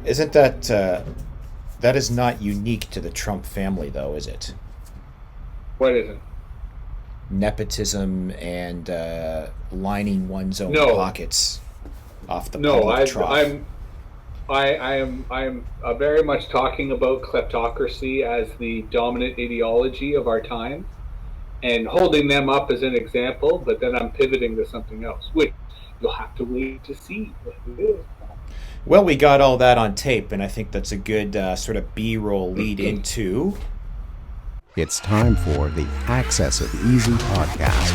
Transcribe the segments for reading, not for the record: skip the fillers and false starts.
Isn't that that is not unique to the Trump family, though, is it? What is it? Nepotism and lining one's own No, pockets off the no. public trough. I am very much talking about kleptocracy as the dominant ideology of our time and holding them up as an example. But then I'm pivoting to something else, which you'll have to wait to see what it is. Well, we got all that on tape, and I think that's a good sort of B-roll lead into. It's time for the Access of Easy podcast.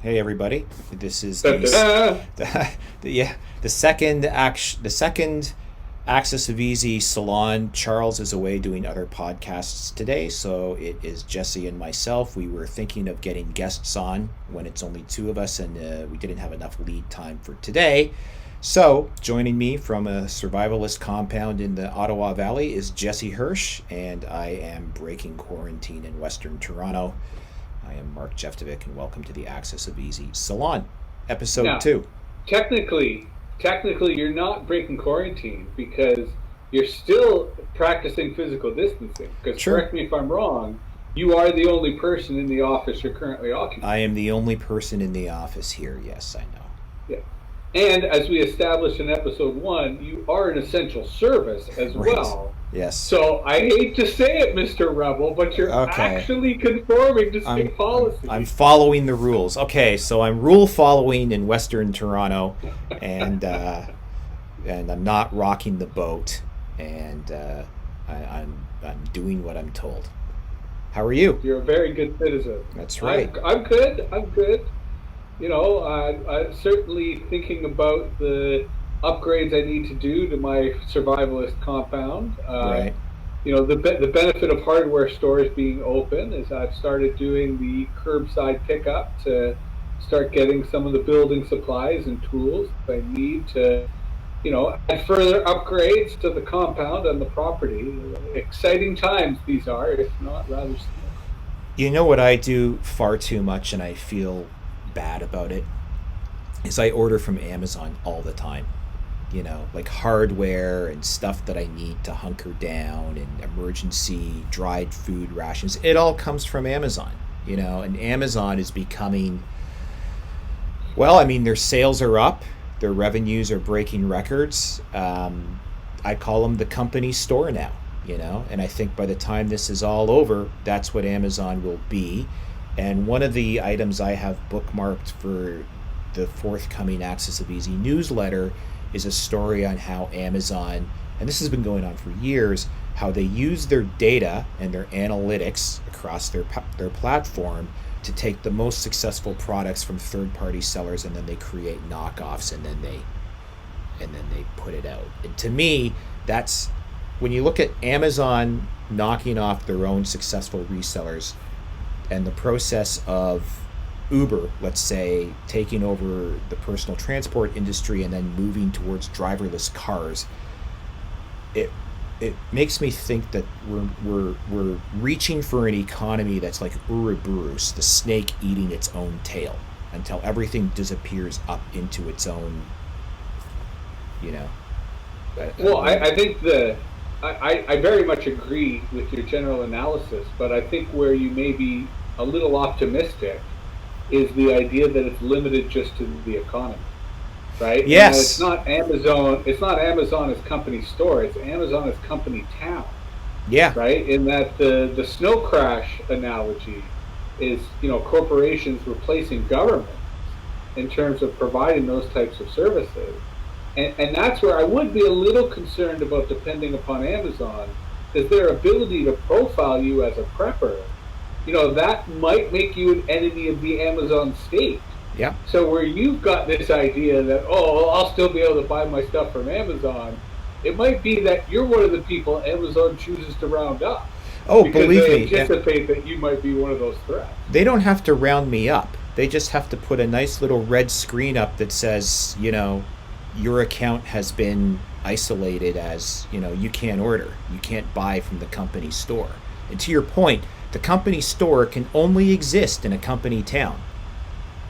Hey, everybody! This is Da-da-da. the second Axis of Easy Salon. Charles is away doing other podcasts today, so it is Jesse and myself. We were thinking of getting guests on when it's only two of us, and we didn't have enough lead time for today. So, joining me from a survivalist compound in the Ottawa Valley is Jesse Hirsh, and I am breaking quarantine in Western Toronto. I am Mark Jeftovic, and welcome to the Axis of Easy Salon, episode Now, 2. technically, technically, you're not breaking quarantine because you're still practicing physical distancing. Because Sure. correct me if I'm wrong, you are the only person in the office you're currently occupying. I am the only person in the office here. Yes, I know. Yeah. And as we established in episode 1, you are an essential service as Right. well. Yes. So I hate to say it, Mr. Rebel, but you're Okay. actually conforming to state policy. I'm following the rules. Okay, so I'm rule following in Western Toronto, and I'm not rocking the boat, and I'm doing what I'm told. How are you? You're a very good citizen. That's right. I'm good. I'm good. You know, I'm certainly thinking about the upgrades I need to do to my survivalist compound. Right. You know, the benefit of hardware stores being open is I've started doing the curbside pickup to start getting some of the building supplies and tools that I need to, you know, add further upgrades to the compound and the property. Exciting times these are, if not rather slow. You know what I do far too much, and I feel bad about it, is I order from Amazon all the time. You know, like hardware and stuff that I need to hunker down and emergency dried food rations. It all comes from Amazon, you know, and Amazon is becoming, well, I mean, their sales are up, their revenues are breaking records. I call them the company store now, you know, and I think by the time this is all over, that's what Amazon will be. And one of the items I have bookmarked for the forthcoming Axis of Easy newsletter is a story on how Amazon, and this has been going on for years, how they use their data and their analytics across their platform to take the most successful products from third-party sellers, and then they create knockoffs, and then they put it out. And to me, that's when you look at Amazon knocking off their own successful resellers, and the process of Uber, let's say, taking over the personal transport industry and then moving towards driverless cars, it makes me think that we're reaching for an economy that's like Ouroboros, the snake eating its own tail, until everything disappears up into its own, you know. Well, I think I very much agree with your general analysis, but I think where you may be a little optimistic is the idea that it's limited just to the economy, right? Yes. And it's not Amazon. It's not Amazon as company store. It's Amazon as company town, Yeah. right? In that the snow crash analogy is, you know, corporations replacing government in terms of providing those types of services, and that's where I would be a little concerned about depending upon Amazon, is their ability to profile you as a prepper. You know, that might make you an enemy of the Amazon state. Yeah. So where you've got this idea that, oh, well, I'll still be able to buy my stuff from Amazon, it might be that you're one of the people Amazon chooses to round up. Oh, because believe they me, anticipate that you might be one of those threats. they don't have to round me up. They just have to put a nice little red screen up that says, you know, your account has been isolated as, you can't order, you can't buy from the company store. And to your point, the company store can only exist in a company town.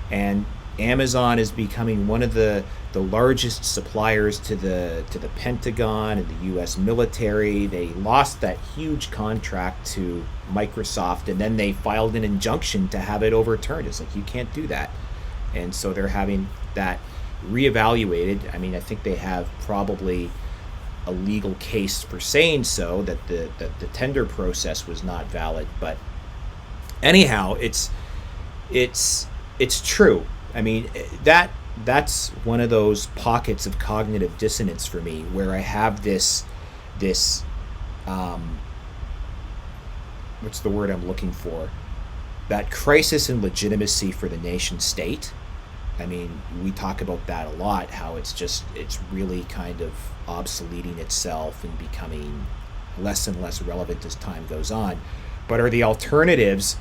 And Amazon is becoming one of the largest suppliers to the Pentagon and the U.S. military. They lost that huge contract to Microsoft, and then they filed an injunction to have it overturned. It's like, you can't do that. And so they're having that reevaluated. I mean, I think they have probably a legal case for saying so, that the tender process was not valid. But anyhow, it's true. I mean, that's one of those pockets of cognitive dissonance for me, where I have this what's the word I'm looking for? That crisis in legitimacy for the nation state. I mean, we talk about that a lot, how it's really kind of obsoleting itself and becoming less and less relevant as time goes on. But are the alternatives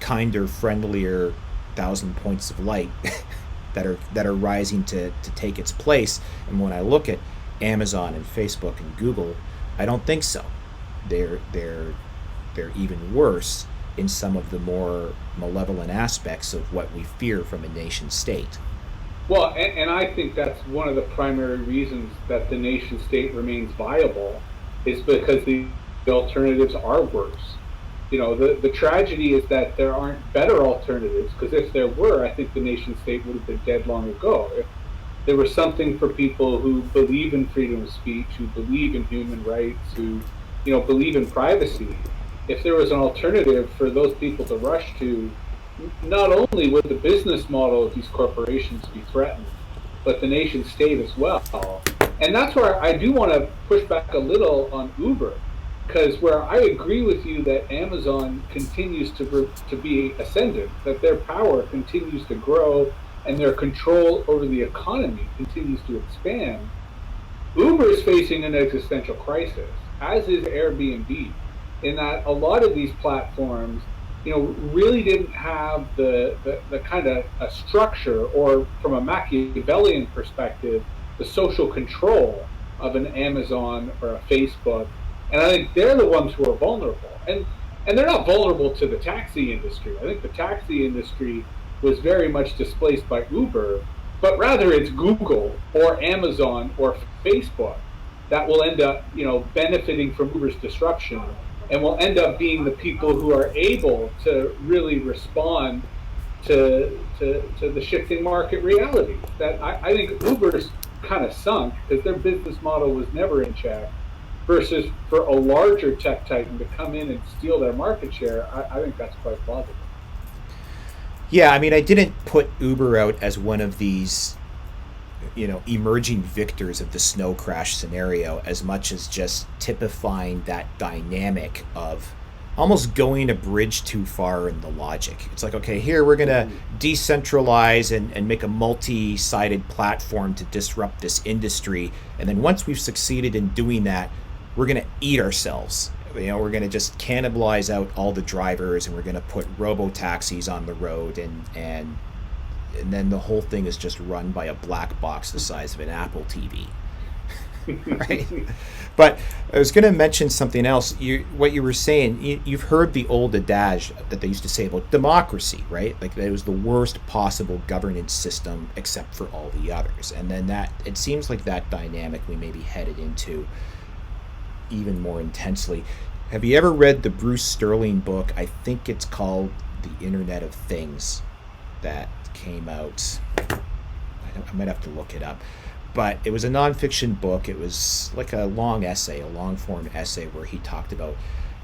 kinder, friendlier, thousand points of light that are rising to take its place? And when I look at Amazon and Facebook and Google, I don't think so. They're even worse in some of the more malevolent aspects of what we fear from a nation state. Well, and I think that's one of the primary reasons that the nation state remains viable, is because the alternatives are worse. The tragedy is that there aren't better alternatives, because if there were, I think the nation state would have been dead long ago. If there was something for people who believe in freedom of speech, who believe in human rights, who believe in privacy, if there was an alternative for those people to rush to, not only would the business model of these corporations be threatened, but the nation state as well. And that's where I do want to push back a little on Uber, because where I agree with you that Amazon continues to be ascendant, that their power continues to grow and their control over the economy continues to expand, Uber is facing an existential crisis, as is Airbnb, in that a lot of these platforms, really didn't have the kind of a structure, or from a Machiavellian perspective, the social control of an Amazon or a Facebook. And I think they're the ones who are vulnerable. And they're not vulnerable to the taxi industry. I think the taxi industry was very much displaced by Uber, but rather it's Google or Amazon or Facebook that will end up, benefiting from Uber's disruption, and will end up being the people who are able to really respond to the shifting market reality. That I think Uber's kind of sunk because their business model was never in check, versus for a larger tech titan to come in and steal their market share. I think that's quite plausible. Yeah, I mean, I didn't put Uber out as one of these, emerging victors of the snow crash scenario, as much as just typifying that dynamic of almost going a bridge too far in the logic. It's like, okay, here we're going to decentralize and make a multi-sided platform to disrupt this industry. And then once we've succeeded in doing that, we're going to eat ourselves. We're going to just cannibalize out all the drivers, and we're going to put robo-taxis on the road, and then the whole thing is just run by a black box the size of an Apple TV. Right? But I was going to mention something else. What you were saying, you've heard the old adage that they used to say about democracy, right? Like that it was the worst possible governance system except for all the others. And then it seems like that dynamic we may be headed into even more intensely. Have you ever read the Bruce Sterling book? I think it's called The Internet of Things, that came out. I might have to look it up. But it was a nonfiction book. It was like a long essay, a long form essay, where he talked about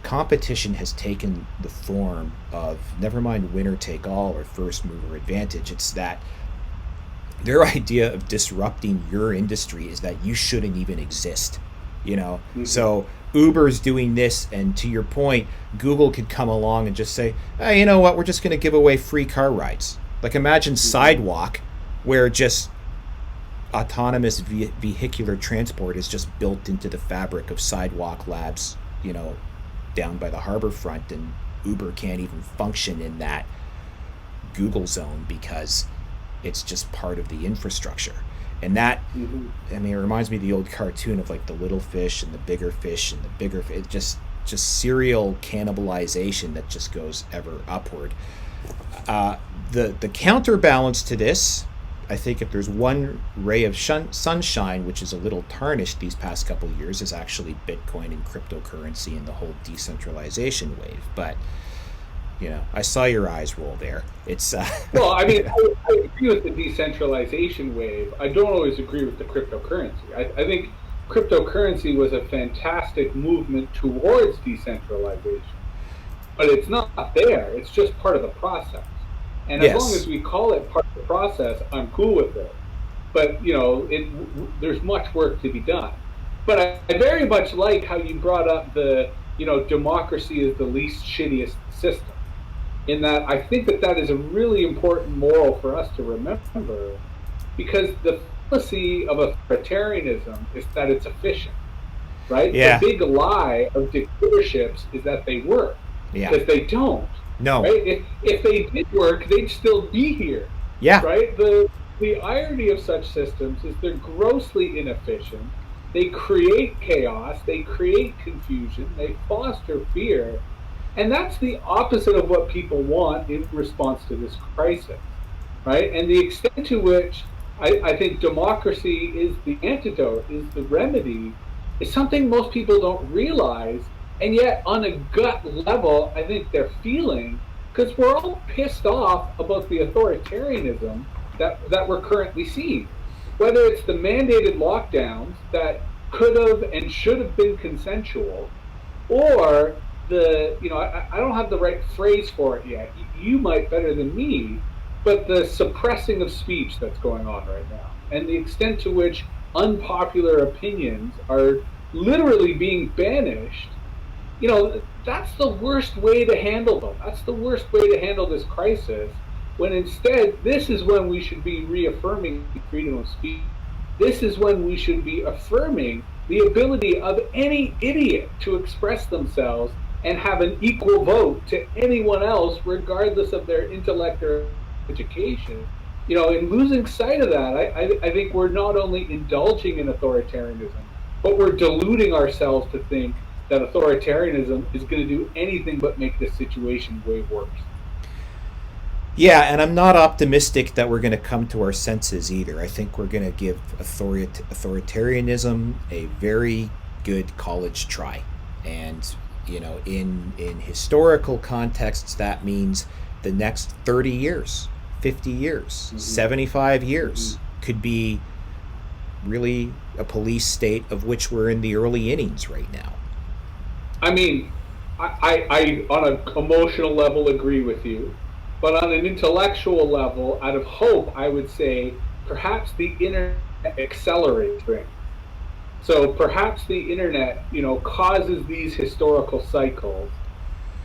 competition has taken the form of, never mind winner take all or first mover advantage. It's that their idea of disrupting your industry is that you shouldn't even exist. Mm-hmm. So Uber's doing this, and to your point, Google could come along and just say, hey, you know what, we're just going to give away free car rides. Like imagine Sidewalk, where just autonomous vehicular transport is just built into the fabric of Sidewalk Labs, down by the harbor front, and Uber can't even function in that Google zone because it's just part of the infrastructure. And that, Mm-hmm. I mean, it reminds me of the old cartoon of like the little fish and the bigger fish and the bigger fish. It just serial cannibalization that just goes ever upward. The counterbalance to this, I think, if there's one ray of sunshine, which is a little tarnished these past couple of years, is actually Bitcoin and cryptocurrency and the whole decentralization wave. But I saw your eyes roll there. It's Well, I mean, I agree with the decentralization wave. I don't always agree with the cryptocurrency. I think cryptocurrency was a fantastic movement towards decentralization, but it's not there. It's just part of the process. And as long yes, as we call it part of the process, I'm cool with it. But there's much work to be done. But I very much like how you brought up the democracy is the least shittiest system. In that, I think that is a really important moral for us to remember, because the fallacy of authoritarianism is that it's efficient, right? yeah, The big lie of dictatorships is that they work, yeah, because they don't, no, right? If they did work, they'd still be here, yeah, right? The irony of such systems is they're grossly inefficient. They create chaos, they create confusion, they foster fear, and that's the opposite of what people want in response to this crisis, right? And the extent to which I think democracy is the antidote, is the remedy, is something most people don't realize. And yet, on a gut level, I think they're feeling, because we're all pissed off about the authoritarianism that we're currently seeing. Whether it's the mandated lockdowns that could have and should have been consensual, or I don't have the right phrase for it yet. You might better than me, but the suppressing of speech that's going on right now, and the extent to which unpopular opinions are literally being banished. That's the worst way to handle them. That's the worst way to handle this crisis. When instead, this is when we should be reaffirming freedom of speech. This is when we should be affirming the ability of any idiot to express themselves and have an equal vote to anyone else, regardless of their intellect or education. In losing sight of that, I think we're not only indulging in authoritarianism, but we're deluding ourselves to think that authoritarianism is going to do anything but make this situation way worse. yeah, and I'm not optimistic that we're going to come to our senses either. I think we're going to give authoritarianism a very good college try, and in historical contexts, that means the next 30 years, 50 years, Mm-hmm. 75 years could be really a police state of which we're in the early innings right now. I mean, I on an emotional level agree with you, but on an intellectual level, out of hope, I would say perhaps the internet accelerates things. So perhaps the internet, causes these historical cycles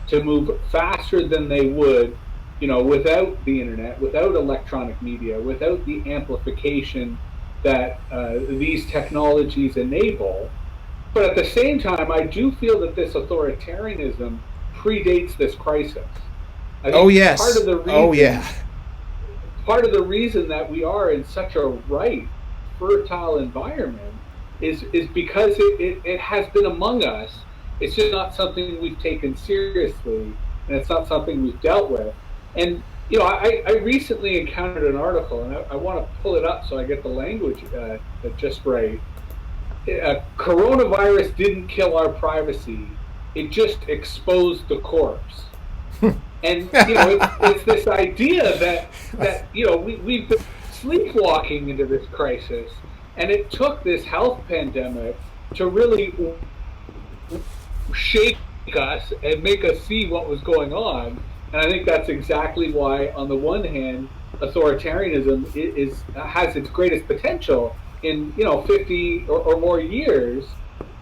to move faster than they would, without the internet, without electronic media, without the amplification that these technologies enable. But at the same time, I do feel that this authoritarianism predates this crisis. I Oh think yes. Oh yeah. part of the reason that we are in such a ripe, fertile environment is because it has been among us. It's just not something we've taken seriously, and it's not something we've dealt with. And I recently encountered an article, and I want to pull it up so I get the language just right. Coronavirus didn't kill our privacy; it just exposed the corpse. And it's this idea that we've been sleepwalking into this crisis, and it took this health pandemic to really shake us and make us see what was going on. And I think that's exactly why, on the one hand, authoritarianism has its greatest potential in 50 or more years.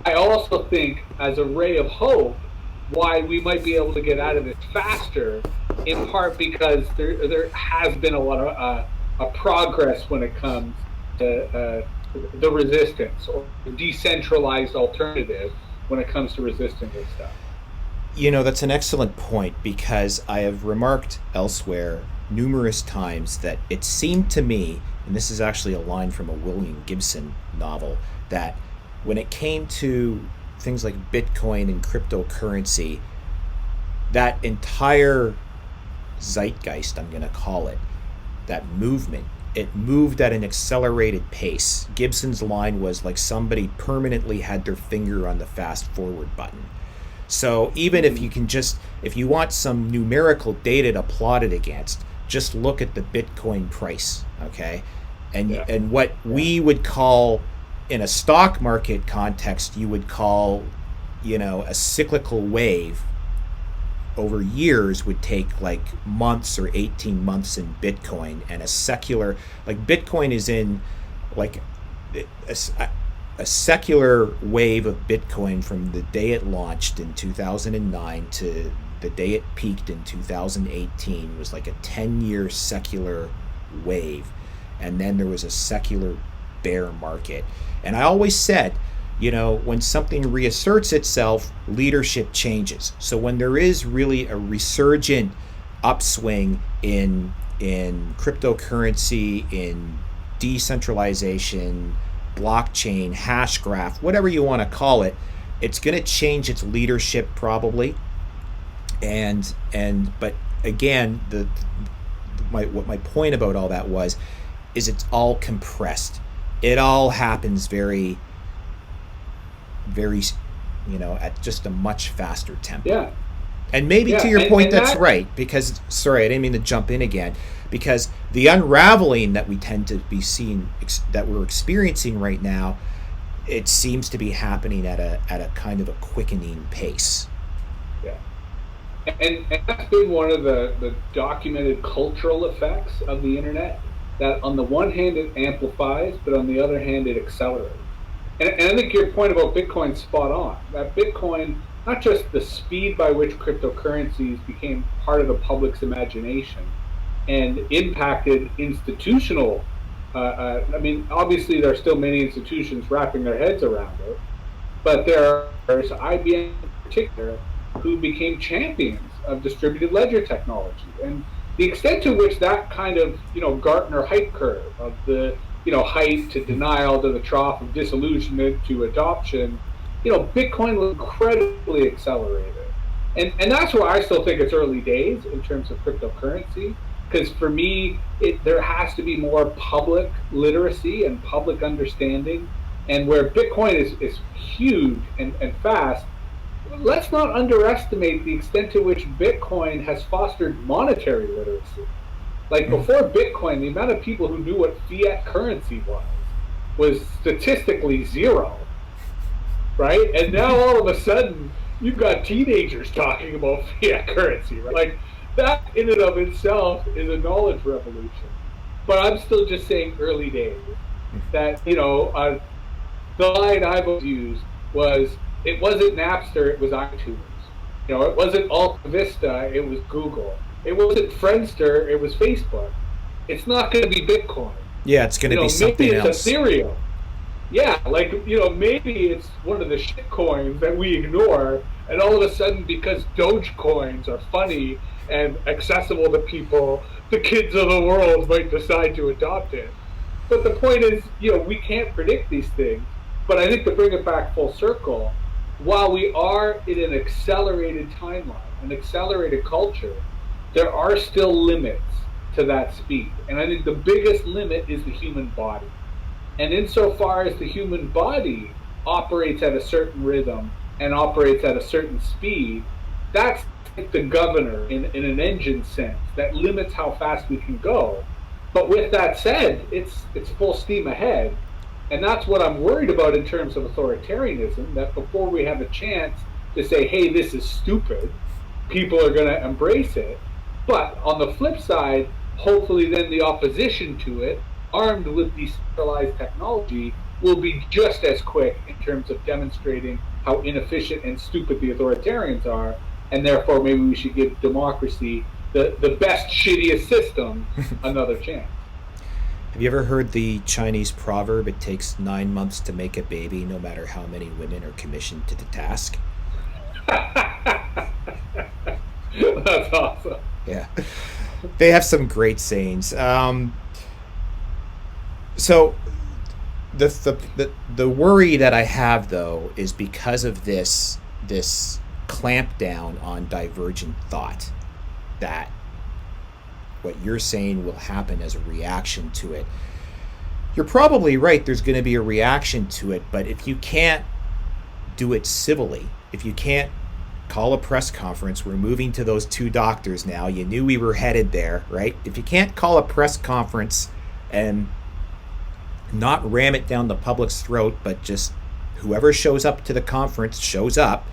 I also think, as a ray of hope, why we might be able to get out of this faster, in part because there has been a lot of progress when it comes to the resistance or decentralized alternative when it comes to resisting this stuff. That's an excellent point, because I have remarked elsewhere numerous times that it seemed to me and this is actually a line from a William Gibson novel, that when it came to things like Bitcoin and cryptocurrency, that entire zeitgeist, I'm going to call it, that movement, it moved at an accelerated pace. Gibson's line was like somebody permanently had their finger on the fast forward button. So even if if you want some numerical data to plot it against, just look at the Bitcoin price, okay? And what we would call, in a stock market context, you would call, a cyclical wave over years would take like months or 18 months in Bitcoin, and a secular, like Bitcoin is in like a secular wave of Bitcoin from the day it launched in 2009 to the day it peaked in 2018 was like a 10-year secular wave. And then there was a secular bear market. And I always said, when something reasserts itself, leadership changes. So when there is really a resurgent upswing in cryptocurrency, in decentralization, blockchain, hash graph, whatever you want to call it, it's going to change its leadership probably. But again, what my point about all that is it's all compressed. It all happens very, very, at just a much faster tempo. Yeah. And maybe to your point, that's right, because, sorry, I didn't mean to jump in again, because the unraveling that we tend to be seeing, that we're experiencing right now, it seems to be happening at a kind of a quickening pace. Yeah. And that's been one of the documented cultural effects of the internet, that on the one hand it amplifies, but on the other hand it accelerates. And I think your point about Bitcoin is spot on. That Bitcoin, not just the speed by which cryptocurrencies became part of the public's imagination and impacted institutional, obviously there are still many institutions wrapping their heads around it, but there's IBM in particular who became champions of distributed ledger technology. And the extent to which that kind of, Gartner hype curve of the, height to denial to the trough of disillusionment to adoption, Bitcoin was incredibly accelerated. And that's why I still think it's early days in terms of cryptocurrency, because for me, there has to be more public literacy and public understanding. And where Bitcoin is huge and fast, let's not underestimate the extent to which Bitcoin has fostered monetary literacy. Like before Bitcoin, the amount of people who knew what fiat currency was statistically zero, right? And now all of a sudden, you've got teenagers talking about fiat currency, right? Like that in and of itself is a knowledge revolution. But I'm still just saying early days. That, the line I've used was, it wasn't Napster, it was iTunes. It wasn't Alta Vista, it was Google. It wasn't Friendster, it was Facebook. It's not going to be Bitcoin. Yeah, it's going to be something else. Maybe it's Ethereum. Yeah, maybe it's one of the shit coins that we ignore, and all of a sudden, because Doge coins are funny and accessible to people, the kids of the world might decide to adopt it. But the point is, we can't predict these things. But I think to bring it back full circle, while we are in an accelerated timeline, an accelerated culture, there are still limits to that speed. And I think the biggest limit is the human body. And insofar as the human body operates at a certain rhythm and operates at a certain speed, that's like the governor in an engine sense that limits how fast we can go. But with that said, it's full steam ahead. And that's what I'm worried about in terms of authoritarianism, that before we have a chance to say, hey, this is stupid, people are going to embrace it. But on the flip side, hopefully then the opposition to it, armed with decentralized technology, will be just as quick in terms of demonstrating how inefficient and stupid the authoritarians are, and therefore maybe we should give democracy, the best, shittiest system, another chance. Have you ever heard the Chinese proverb, it takes 9 months to make a baby, no matter how many women are commissioned to the task? That's awesome. Yeah. They have some great sayings. So the worry that I have though is because of this clampdown on divergent thought, that what you're saying will happen as a reaction to it. You're probably right, there's going to be a reaction to it, but if you can't do it civilly, if you can't call a press conference, we're moving to those two doctors now, you knew we were headed there, right? If you can't call a press conference and not ram it down the public's throat, but just whoever shows up to the conference shows up,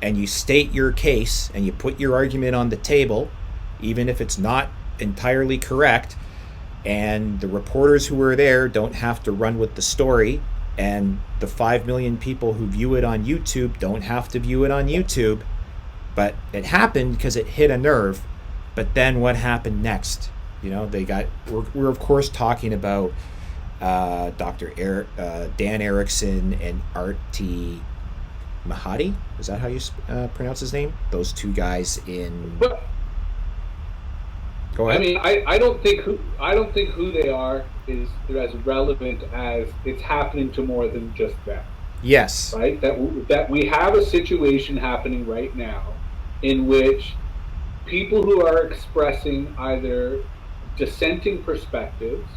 and you state your case and you put your argument on the table, even if it's not entirely correct, and the reporters who are there don't have to run with the story, and the 5 million people who view it on YouTube don't have to view it on YouTube. But it happened because it hit a nerve. But then what happened next? You know, we're of course talking about Dr. Dan Erickson and Arti Mahadi. Is that how you pronounce his name? Those two guys in. But, go ahead. I mean, I don't think who they are is as relevant as it's happening to more than just them. Yes. Right. That we have a situation happening right now in which people who are expressing either dissenting perspectives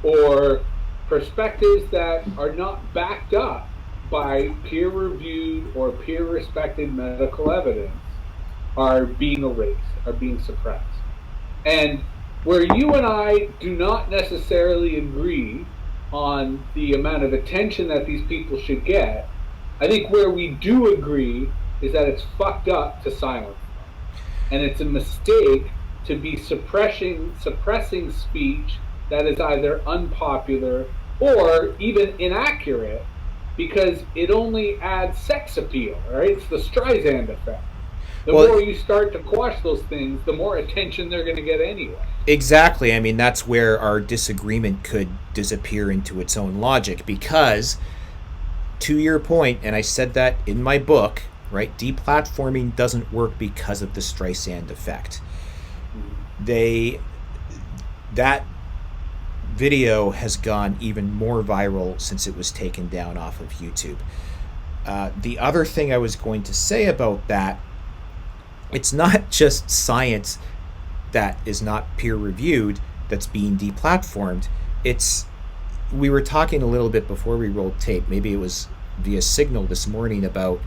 or perspectives that are not backed up by peer-reviewed or peer-respected medical evidence are being erased, are being suppressed. And where you and I do not necessarily agree on the amount of attention that these people should get, I think where we do agree is that it's fucked up to silence them. And it's a mistake to be suppressing speech that is either unpopular or even inaccurate, because it only adds sex appeal, right? It's the Streisand effect. The more you start to quash those things, the more attention they're going to get anyway. Exactly. I mean, that's where our disagreement could disappear into its own logic, because to your point, and I said that in my book, right, deplatforming doesn't work because of the Streisand effect. That video has gone even more viral since it was taken down off of YouTube. The other thing I was going to say about that, it's not just science that is not peer-reviewed that's being deplatformed. We were talking a little bit before we rolled tape, maybe it was via Signal this morning, about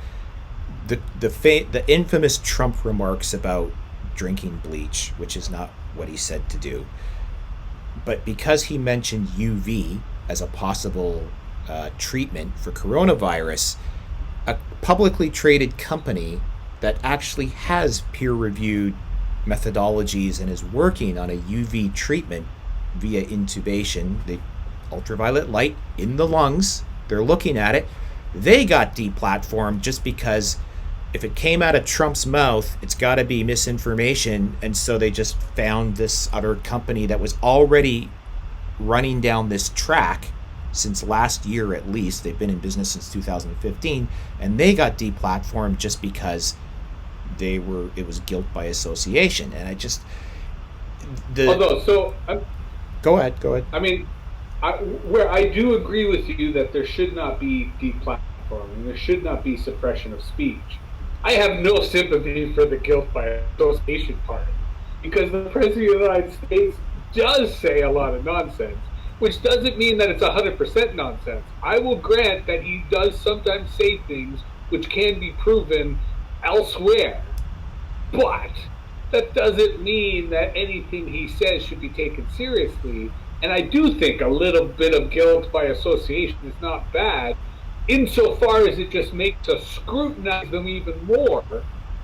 the infamous Trump remarks about drinking bleach, which is not what he said to do. But because he mentioned UV as a possible treatment for coronavirus, a publicly traded company that actually has peer-reviewed methodologies and is working on a UV treatment via intubation, the ultraviolet light in the lungs, they're looking at it, they got deplatformed just because if it came out of Trump's mouth, it's got to be misinformation. And so they just found this other company that was already running down this track since last year at least. They've been in business since 2015, and they got deplatformed just because it was guilt by association. And I just go ahead. I mean, where I do agree with you that there should not be deplatforming, there should not be suppression of speech. I have no sympathy for the guilt by association part, because the President of the United States does say a lot of nonsense, which doesn't mean that it's 100% nonsense. I will grant that he does sometimes say things which can be proven elsewhere, but that doesn't mean that anything he says should be taken seriously. And I do think a little bit of guilt by association is not bad, insofar as it just makes us scrutinize them even more.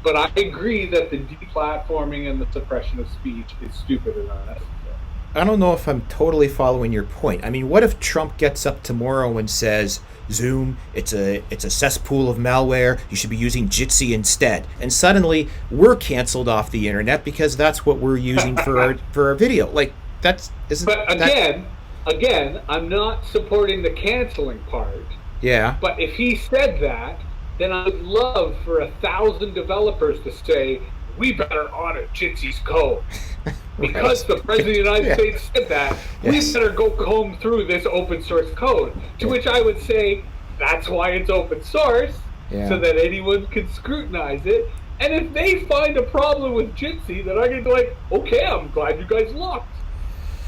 But I agree that the deplatforming and the suppression of speech is stupid and unnecessary. I don't know if I'm totally following your point. I mean, what if Trump gets up tomorrow and says, Zoom, it's a cesspool of malware, you should be using Jitsi instead, and suddenly we're canceled off the internet because that's what we're using for our video. Like, again, I'm not supporting the canceling part. Yeah. But if he said that, then I would love for 1,000 developers to say, we better audit Jitsi's code. because the President of the United States said that, we better go comb through this open source code. To which I would say, that's why it's open source, so that anyone can scrutinize it. And if they find a problem with Jitsi, then I can be like, okay, I'm glad you guys looked.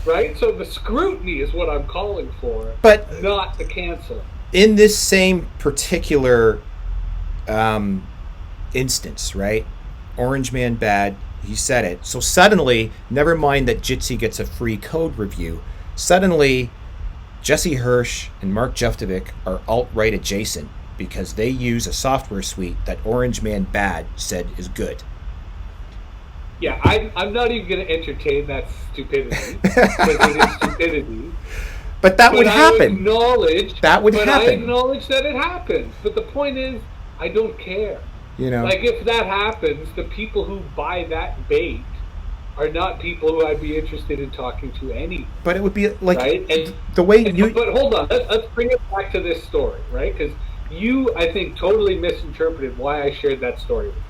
Right? So the scrutiny is what I'm calling for, but not the cancel. In this same particular instance, right? Orange Man bad, he said it. So suddenly, never mind that Jitsi gets a free code review, suddenly Jesse Hirsh and Mark Jeftovic are alt-right adjacent because they use a software suite that Orange Man bad said is good. Yeah, I'm not even going to entertain that stupidity, because it is stupidity. But that would happen. I acknowledge that it happens. But the point is, I don't care. You know, like if that happens, the people who buy that bait are not people who I'd be interested in talking to anyway. But it would be like, right? And the way you. But hold on, let's bring it back to this story, right? Because you, I think, totally misinterpreted why I shared that story with you.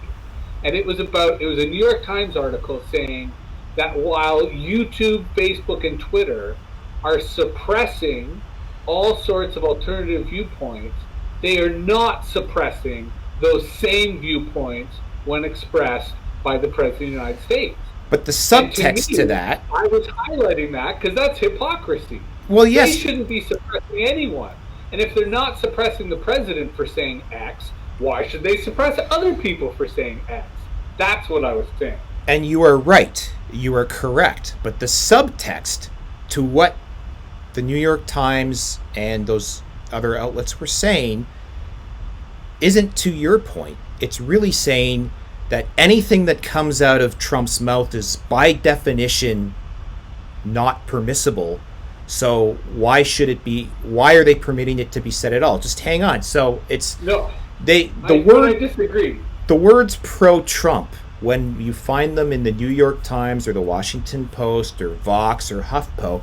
And it was a New York Times article saying that while YouTube, Facebook, and Twitter are suppressing all sorts of alternative viewpoints, they are not suppressing those same viewpoints when expressed by the President of the United States. But the subtext to that... I was highlighting that because that's hypocrisy. Well, yes. They shouldn't be suppressing anyone. And if they're not suppressing the president for saying X, why should they suppress other people for saying X? That's what I was saying. And you are right. You are correct. But the subtext to what the New York Times and those other outlets were saying isn't to your point. It's really saying that anything that comes out of Trump's mouth is by definition not permissible. So why should it be? Why are they permitting it to be said at all? Just hang on. So it's I disagree. The words pro-Trump, when you find them in the New York Times or the Washington Post or Vox or HuffPo,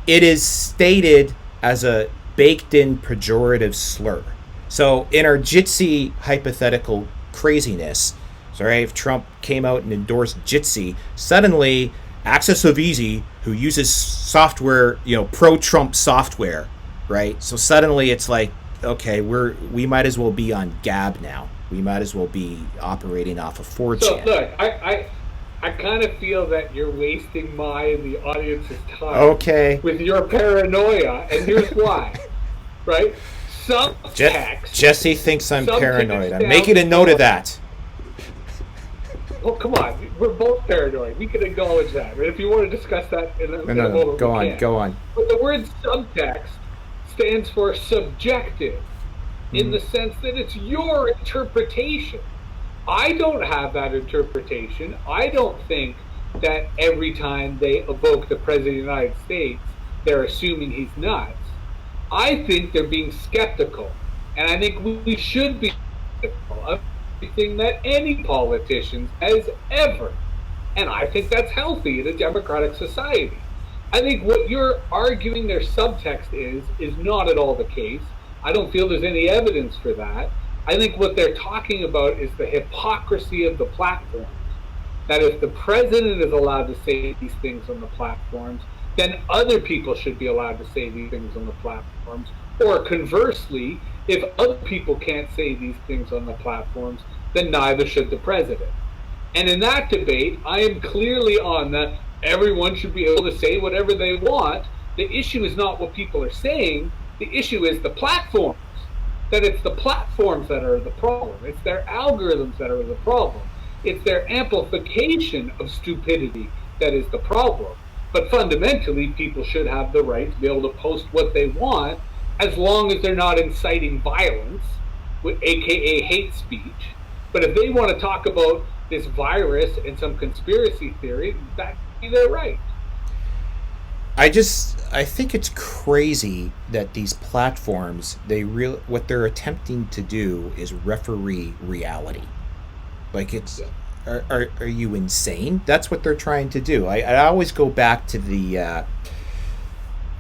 it is stated as a baked-in pejorative slur. So in our Jitsi hypothetical craziness, if Trump came out and endorsed Jitsi, suddenly AxisOfEasy, who uses software, pro-Trump software, right? So suddenly it's like, okay, we might as well be on Gab now. We might as well be operating off of 4chan. So look, I kind of feel that you're wasting my and the audience's time. Okay. With your paranoia, and here's why, right? Some text. Jesse thinks I'm paranoid. I'm making a note of that. Well, come on. We're both paranoid. We can acknowledge that. Right? If you want to discuss that in a moment, go on. But the word subtext stands for subjective, in the sense that it's your interpretation. I don't have that interpretation. I don't think that every time they evoke the President of the United States, they're assuming he's nuts. I think they're being skeptical. And I think we should be skeptical of everything that any politician has ever. And I think that's healthy in a democratic society. I think what you're arguing their subtext is not at all the case. I don't feel there's any evidence for that. I think what they're talking about is the hypocrisy of the platforms. That if the president is allowed to say these things on the platforms, then other people should be allowed to say these things on the platforms. Or conversely, if other people can't say these things on the platforms, then neither should the president. And in that debate, I am clearly on that everyone should be able to say whatever they want. The issue is not what people are saying. The issue is the platforms. That it's the platforms that are the problem. It's their algorithms that are the problem. It's their amplification of stupidity that is the problem. But fundamentally, people should have the right to be able to post what they want as long as they're not inciting violence, aka hate speech. But if they want to talk about this virus and some conspiracy theory, that's their right. I think it's crazy that these platforms, what they're attempting to do is referee reality. Like are you insane? That's what they're trying to do. I always go back to the,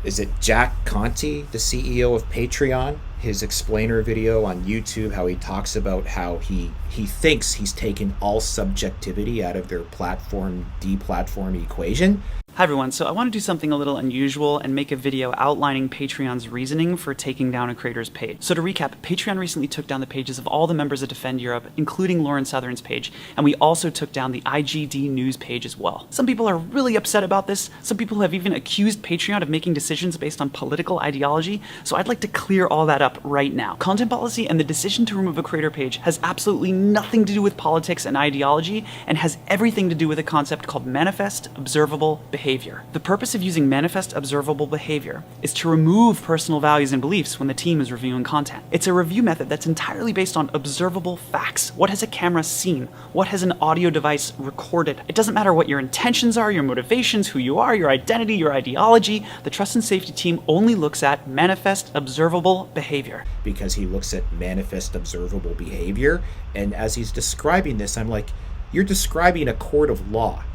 is it Jack Conte, the CEO of Patreon, his explainer video on YouTube, how he talks about how he thinks he's taken all subjectivity out of their platform deplatform equation. Hi everyone, so I want to do something a little unusual and make a video outlining Patreon's reasoning for taking down a creator's page. So to recap, Patreon recently took down the pages of all the members of Defend Europe, including Lauren Southern's page, and we also took down the IGD news page as well. Some people are really upset about this. Some people have even accused Patreon of making decisions based on political ideology, so I'd like to clear all that up right now. Content policy and the decision to remove a creator page has absolutely nothing to do with politics and ideology, and has everything to do with a concept called manifest observable behavior. The purpose of using manifest observable behavior is to remove personal values and beliefs when the team is reviewing content. It's a review method that's entirely based on observable facts. What has a camera seen? What has an audio device recorded? It doesn't matter what your intentions are, your motivations, who you are, your identity, your ideology. The trust and safety team only looks at manifest observable behavior. Because he looks at manifest observable behavior, and as he's describing this, I'm like, you're describing a court of law.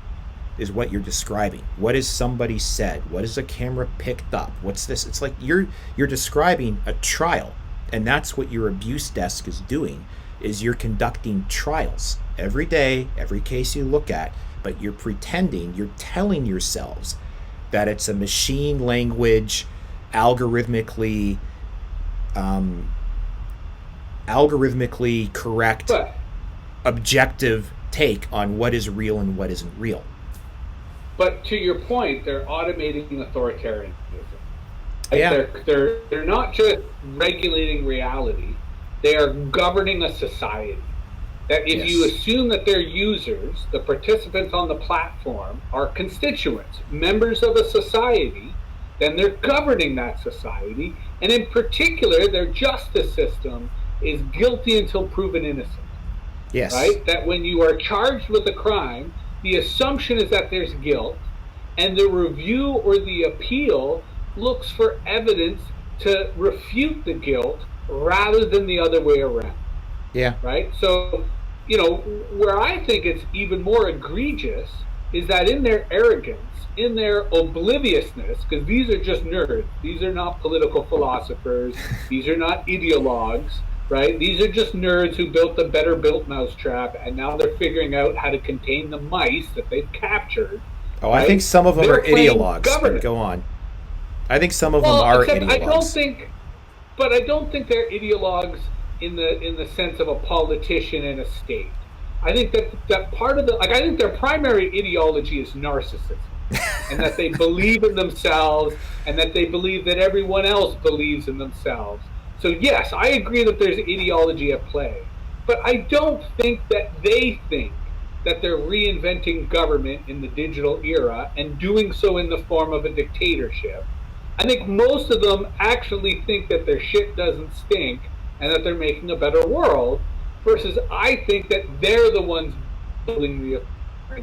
Is what you're describing. What has somebody said? What has a camera picked up? What's this? It's like you're describing a trial, and that's what your abuse desk is doing, is you're conducting trials every day, every case you look at, but you're pretending, you're telling yourselves that it's a machine language, algorithmically correct, objective take on what is real and what isn't real. But to your point, they're automating authoritarianism. Yeah. They're not just regulating reality; they are governing a society. That if you assume that their users, the participants on the platform, are constituents, members of a society, then they're governing that society, and in particular, their justice system is guilty until proven innocent. Yes. Right? That when you are charged with a crime, the assumption is that there's guilt, and the review or the appeal looks for evidence to refute the guilt rather than the other way around. Yeah. Right? So, where I think it's even more egregious is that in their arrogance, in their obliviousness, because these are just nerds, these are not political philosophers, these are not ideologues, right? These are just nerds who built the better built mousetrap, and now they're figuring out how to contain the mice that they've captured. Oh, right? I think some of them They're are ideologues. But go on. I think some of them are ideologues. I don't think they're ideologues in the sense of a politician and a state. I think that part of I think their primary ideology is narcissism, and that they believe in themselves, and that they believe that everyone else believes in themselves. So yes, I agree that there's ideology at play, but I don't think that they think that they're reinventing government in the digital era and doing so in the form of a dictatorship. I think most of them actually think that their shit doesn't stink and that they're making a better world, versus I think that they're the ones building the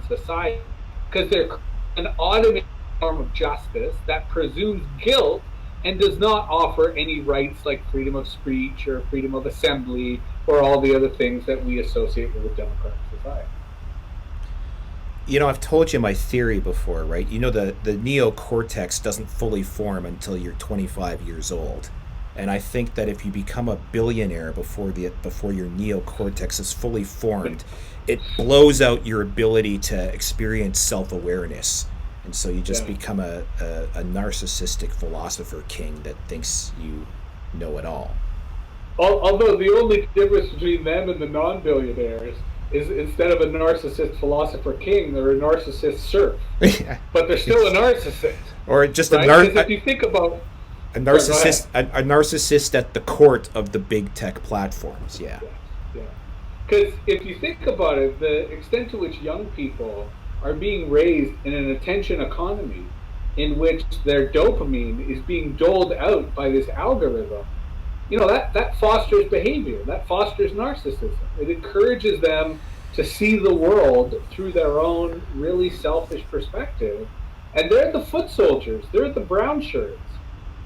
society, because they're an automated form of justice that presumes guilt and does not offer any rights like freedom of speech or freedom of assembly or all the other things that we associate with a democratic society. I've told you my theory before, right? The neocortex doesn't fully form until you're 25 years old. And I think that if you become a billionaire before your neocortex is fully formed, it blows out your ability to experience self-awareness. And so you just become a narcissistic philosopher king that thinks you know it all. Although the only difference between them and the non-billionaires is instead of a narcissist philosopher king, they're a narcissist serf. But they're still a narcissist. Or just right? If you think about a narcissist, a narcissist at the court of the big tech platforms. Yeah. Because if you think about it, the extent to which young people are being raised in an attention economy in which their dopamine is being doled out by this algorithm, that fosters behavior, that fosters narcissism. It encourages them to see the world through their own really selfish perspective. And they're the foot soldiers, they're the brown shirts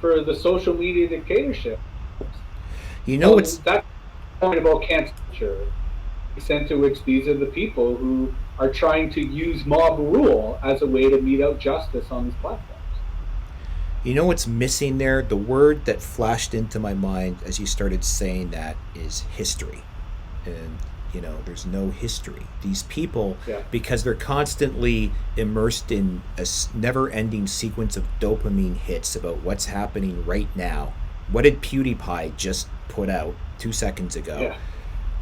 for the social media dictatorship. What's that point about cancel culture, the extent to which these are the people who are trying to use mob rule as a way to mete out justice on these platforms. You know what's missing there? The word that flashed into my mind as you started saying that is history. And, there's no history. These people, Yeah. because they're constantly immersed in a never ending sequence of dopamine hits about what's happening right now. What did PewDiePie just put out 2 seconds ago? Yeah.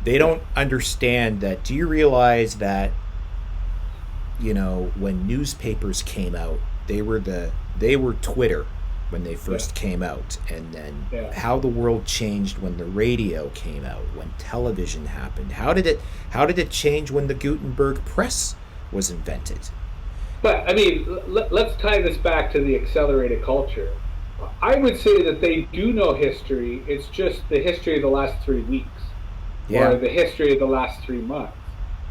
They don't understand that. Do you realize that, when newspapers came out, they were Twitter when they first came out, and then how the world changed when the radio came out, when television happened. How did it change when the Gutenberg press was invented? But I mean, let's tie this back to the accelerated culture. I would say that they do know history. It's just the history of the last 3 weeks, or the history of the last 3 months.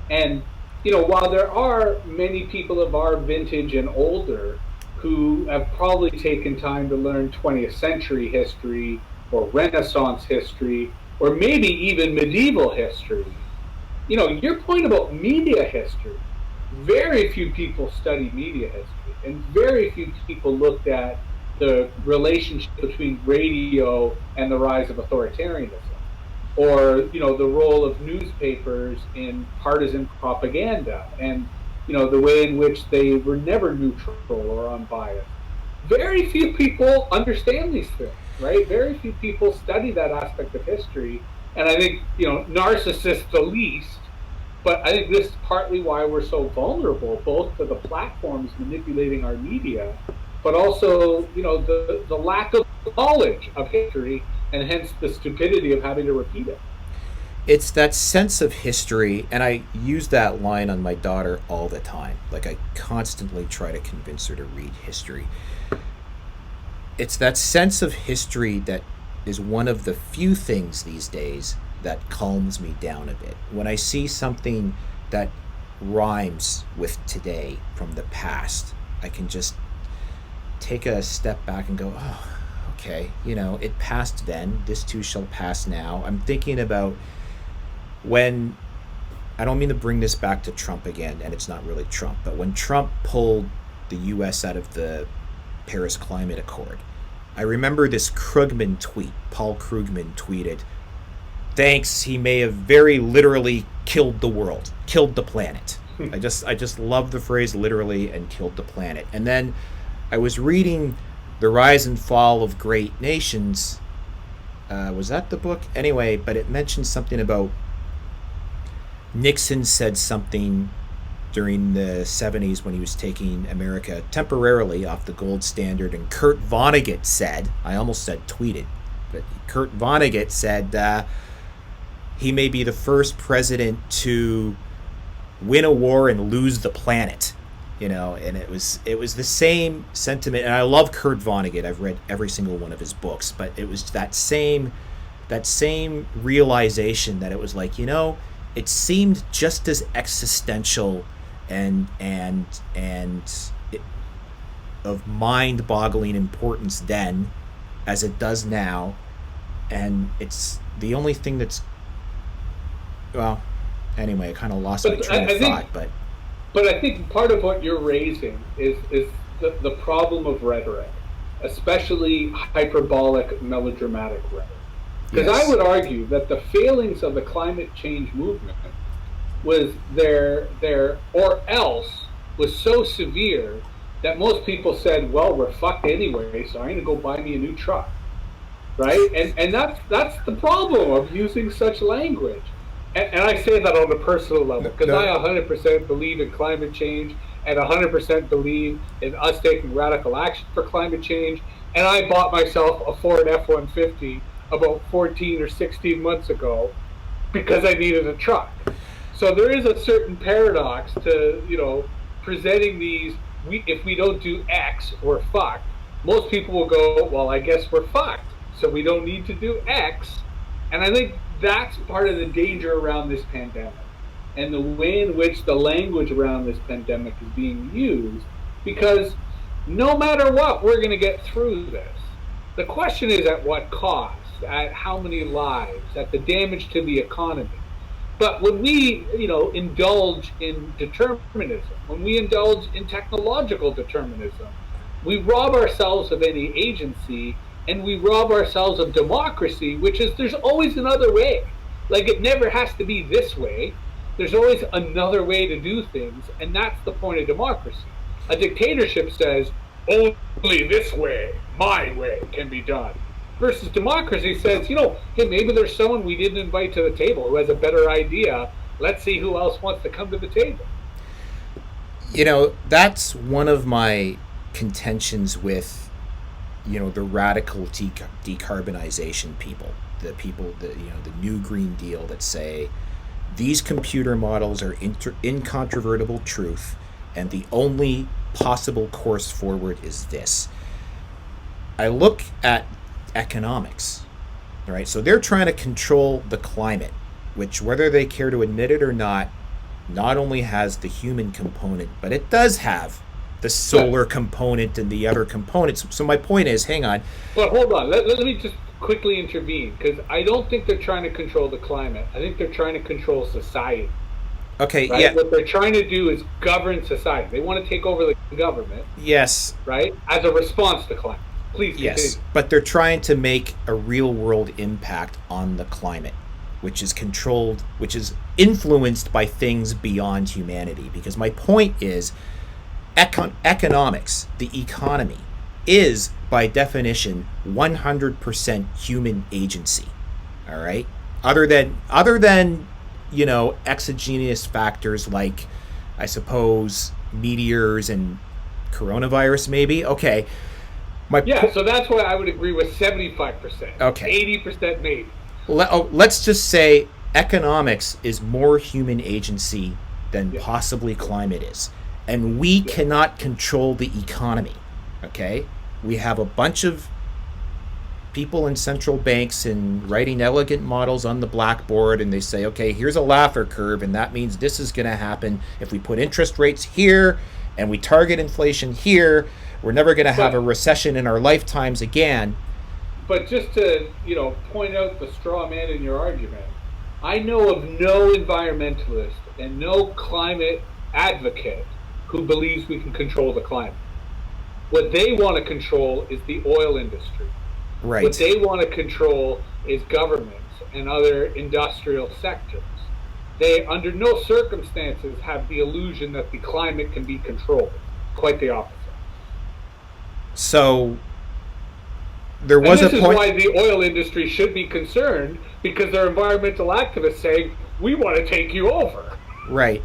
And while there are many people of our vintage and older who have probably taken time to learn 20th century history or Renaissance history or maybe even medieval history, your point about media history, very few people study media history, and very few people looked at the relationship between radio and the rise of authoritarianism, or the role of newspapers in partisan propaganda, and the way in which they were never neutral or unbiased. Very few people understand these things, right? Very few people study that aspect of history, and I think narcissists the least. But I think this is partly why we're so vulnerable, both to the platforms manipulating our media, but also the lack of knowledge of history, and hence the stupidity of having to repeat it. It's that sense of history, and I use that line on my daughter all the time. Like, I constantly try to convince her to read history. It's that sense of history that is one of the few things these days that calms me down a bit. When I see something that rhymes with today from the past, I can just take a step back and go, oh, okay, it passed then, this too shall pass now. I'm thinking about when, I don't mean to bring this back to Trump again, and it's not really Trump, but when Trump pulled the U.S. out of the Paris Climate Accord, I remember this Krugman tweet. Paul Krugman tweeted, "Thanks, he may have very literally killed the world, killed the planet." I just love the phrase literally and killed the planet. And then I was reading The Rise and Fall of Great Nations. Was that the book? Anyway, but it mentioned something about Nixon said something during the 70s when he was taking America temporarily off the gold standard, and Kurt Vonnegut said, I almost said tweeted, but Kurt Vonnegut said he may be the first president to win a war and lose the planet. And it was the same sentiment. And I love Kurt Vonnegut. I've read every single one of his books, but it was that same realization that it was like, it seemed just as existential and of mind-boggling importance then as it does now, and it's the only thing that's, well, anyway, I kind of lost my train of thought, But I think part of what you're raising is the problem of rhetoric, especially hyperbolic, melodramatic rhetoric. Because I would argue that the failings of the climate change movement was or else was so severe that most people said, well, we're fucked anyway, so I'm going to go buy me a new truck. Right? And that's the problem of using such language. And I say that on a personal level, because I 100% believe in climate change and 100% believe in us taking radical action for climate change. And I bought myself a Ford F-150 about 14 or 16 months ago because I needed a truck. So there is a certain paradox to, presenting these, if we don't do X, we're fucked. Most people will go, well, I guess we're fucked, so we don't need to do X. And I think that's part of the danger around this pandemic and the way in which the language around this pandemic is being used, because no matter what, we're going to get through this. The question is at what cost, at how many lives, at the damage to the economy. But when we, indulge in determinism, when we indulge in technological determinism, we rob ourselves of any agency, and we rob ourselves of democracy, which is there's always another way. Like, it never has to be this way. There's always another way to do things, and that's the point of democracy. A dictatorship says, only this way, my way, can be done. Versus democracy says, hey, maybe there's someone we didn't invite to the table who has a better idea. Let's see who else wants to come to the table. That's one of my contentions with, the radical decarbonization people, the New Green Deal that say these computer models are incontrovertible truth, and the only possible course forward is this. I look at economics, right? So they're trying to control the climate, which, whether they care to admit it or not only has the human component, but it does have the solar component and the other components. So my point is, hang on. But hold on, let me just quickly intervene, because I don't think they're trying to control the climate. I think they're trying to control society. Okay, right? yeah. What they're trying to do is govern society. They want to take over the government. Yes. Right? As a response to climate. Please continue. Yes, but they're trying to make a real world impact on the climate, which is controlled, which is influenced by things beyond humanity. Because my point is, economics, the economy, is by definition 100% human agency. All right? Other than exogenous factors like, I suppose, meteors and coronavirus, maybe. Okay. So that's why I would agree with 75%. Okay. 80% maybe. Let's just say economics is more human agency than possibly climate is. And we cannot control the economy. Okay? We have a bunch of people in central banks and writing elegant models on the blackboard, and they say, okay, here's a Laffer curve, and that means this is going to happen if we put interest rates here and we target inflation here. We're never going to have a recession in our lifetimes again. But just to point out the straw man in your argument, I know of no environmentalist and no climate advocate who believes we can control the climate. What they want to control is the oil industry. Right. What they want to control is governments and other industrial sectors. They, under no circumstances, have the illusion that the climate can be controlled. Quite the opposite. So there was a point. This is why the oil industry should be concerned, because they're environmental activists saying, we want to take you over. Right.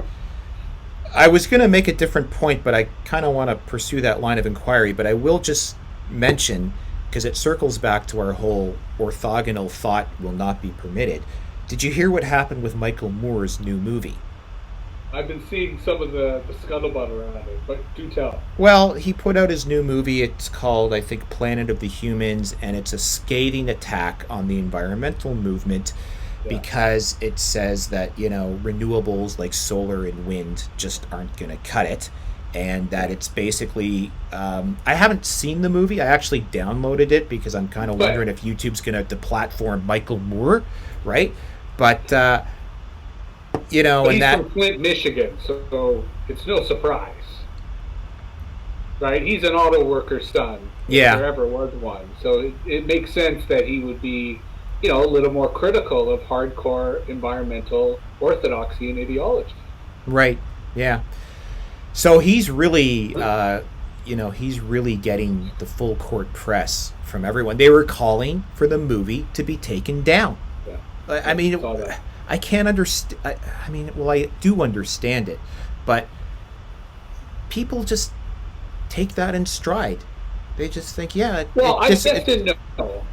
I was going to make a different point, but I kind of want to pursue that line of inquiry. But I will just mention, because it circles back to our whole orthogonal thought will not be permitted. Did you hear what happened with Michael Moore's new movie? I've been seeing some of the scuttlebutt around it, but do tell. Well, he put out his new movie. It's called, I think, Planet of the Humans, and it's a scathing attack on the environmental movement because it says that, renewables like solar and wind just aren't going to cut it, and that it's basically... I haven't seen the movie. I actually downloaded it because I'm kind of wondering if YouTube's going to deplatform Michael Moore, right? But... But and he's that from Flint, Michigan, so it's no surprise, right? He's an auto worker's son, if there ever was one. So it makes sense that he would be, a little more critical of hardcore environmental orthodoxy and ideology. Right. Yeah. So he's really, he's really getting the full court press from everyone. They were calling for the movie to be taken down. Yeah. I mean. I can't understand. I do understand it, but people just take that in stride. They just think, I guess no.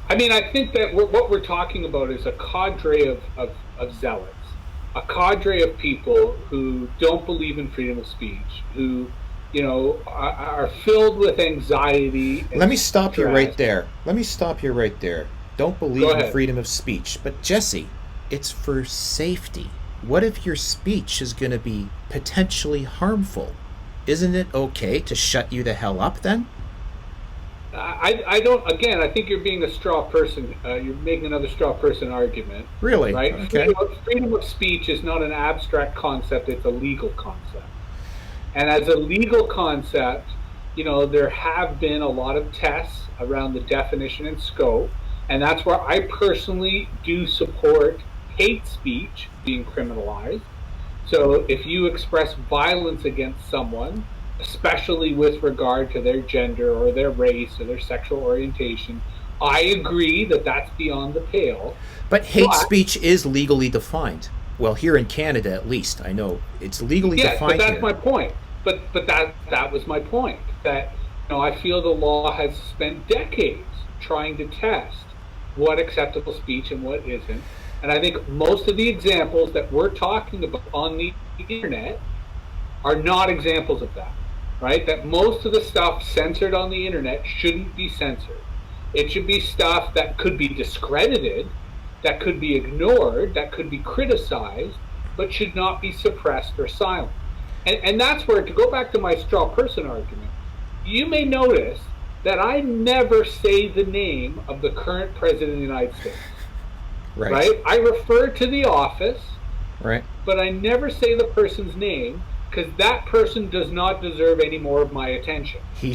I mean, I think that what we're talking about is a cadre of zealots, a cadre of people who don't believe in freedom of speech, who, are filled with anxiety. Let me stop you right there. Don't believe in freedom of speech, but Jesse. It's for safety. What if your speech is going to be potentially harmful? Isn't it okay to shut you the hell up then? I don't. Again, I think you're being a straw person. You're making another straw person argument. Really? Right? Okay. Freedom of speech is not an abstract concept. It's a legal concept. And as a legal concept, there have been a lot of tests around the definition and scope, and that's where I personally do support hate speech being criminalized. So if you express violence against someone, especially with regard to their gender or their race or their sexual orientation, I agree that that's beyond the pale. But hate speech is legally defined. Well, here in Canada, at least, I know it's legally defined. But that's here. my point. But that was my point. That I feel the law has spent decades trying to test what acceptable speech and what isn't. And I think most of the examples that we're talking about on the internet are not examples of that, right? That most of the stuff censored on the internet shouldn't be censored. It should be stuff that could be discredited, that could be ignored, that could be criticized, but should not be suppressed or silenced. And that's where, to go back to my straw person argument, you may notice that I never say the name of the current president of the United States. Right? I refer to the office, right? But I never say the person's name, because that person does not deserve any more of my attention. He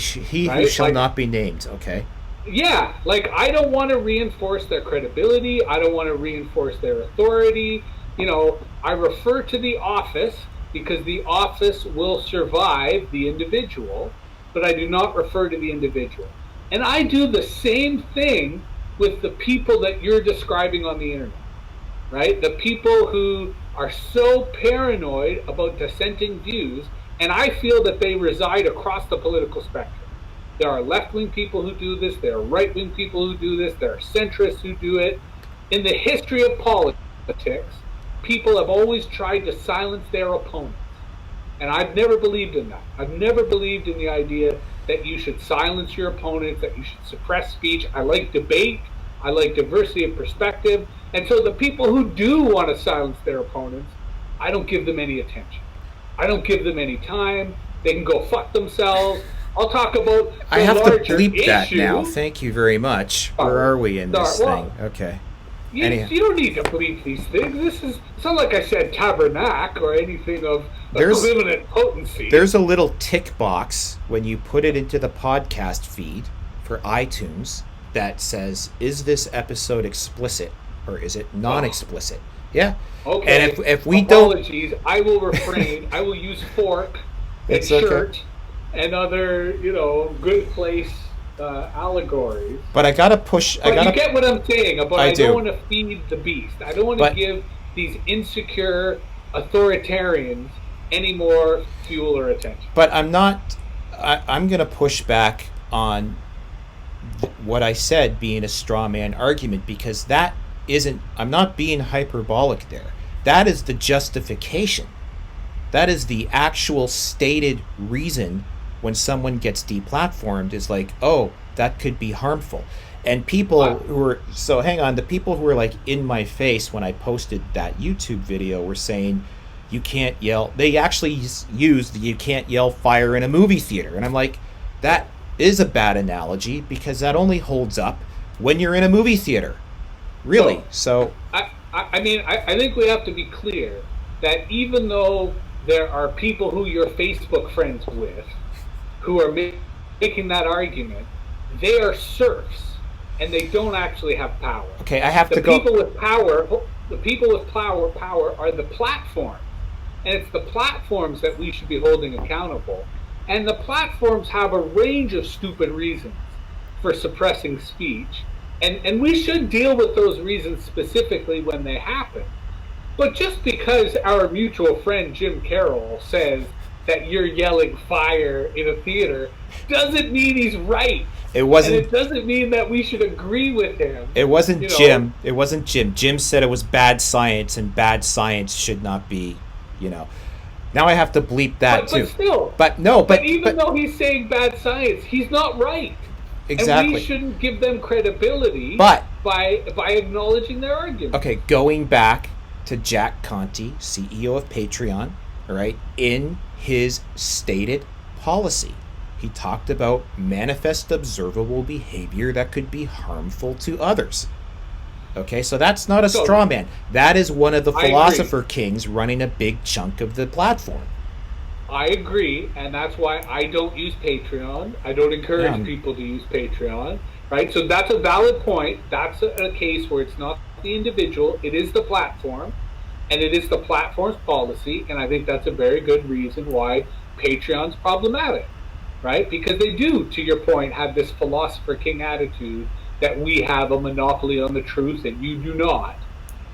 who shall not be named, okay? Yeah, I don't want to reinforce their credibility. I don't want to reinforce their authority. I refer to the office because the office will survive the individual, but I do not refer to the individual. And I do the same thing with the people that you're describing on the internet, right? The people who are so paranoid about dissenting views, and I feel that they reside across the political spectrum. There are left-wing people who do this, there are right-wing people who do this, there are centrists who do it. In the history of politics, people have always tried to silence their opponents. And I've never believed in that. I've never believed in the idea that you should silence your opponents, that you should suppress speech. I like debate. I like diversity of perspective. And so the people who do want to silence their opponents, I don't give them any attention. I don't give them any time. They can go fuck themselves. I'll talk about the I have to bleep issue. that now. Thank you very much. Where are we in this thing? Okay. You don't need to bleep these things. It's not like I said tabernacle or anything of equivalent potency. There's a little tick box when you put it into the podcast feed for iTunes that says, is this episode explicit or is it non-explicit? Yeah. Okay. And if we Apologies, I will refrain. I will use fork and shirt and other, good place allegories. But I gotta push. You get what I'm saying about I don't want to feed the beast. I don't want to give these insecure authoritarians any more fuel or attention. But I'm not. I'm gonna push back on what I said being a straw man argument, because that isn't. I'm not being hyperbolic there. That is the justification. That is the actual stated reason when someone gets deplatformed, is like, oh, that could be harmful. And people who were, so hang on, the people who were like in my face when I posted that YouTube video were saying, you can't yell. They actually used the you can't yell fire in a movie theater. And I'm like, that is a bad analogy, because that only holds up when you're in a movie theater. Really. So I think we have to be clear that even though there are people who you're Facebook friends with who are making that argument, they are serfs and they don't actually have power. Okay, I have to go. The people with power are the platform, and it's the platforms that we should be holding accountable. And the platforms have a range of stupid reasons for suppressing speech, and we should deal with those reasons specifically when they happen. But just because our mutual friend Jim Carroll says that you're yelling fire in a theater doesn't mean he's right. It wasn't. And it doesn't mean that we should agree with him. It wasn't Jim. It wasn't Jim. Jim said it was bad science, and bad science should not be, Now I have to bleep that too. But still. But even though he's saying bad science, he's not right. Exactly. And we shouldn't give them credibility by acknowledging their argument. Okay, going back to Jack Conte, CEO of Patreon, all right, in his stated policy, he talked about manifest observable behavior that could be harmful to others. Okay, so that's not a straw man. That is one of the philosopher kings running a big chunk of the platform. I agree, and that's why I don't use Patreon. I don't encourage people to use Patreon, right? So that's a valid point. That's a case where it's not the individual, it is the platform, and it is the platform's policy, and I think that's a very good reason why Patreon's problematic, right? Because they do, to your point, have this philosopher king attitude that we have a monopoly on the truth and you do not,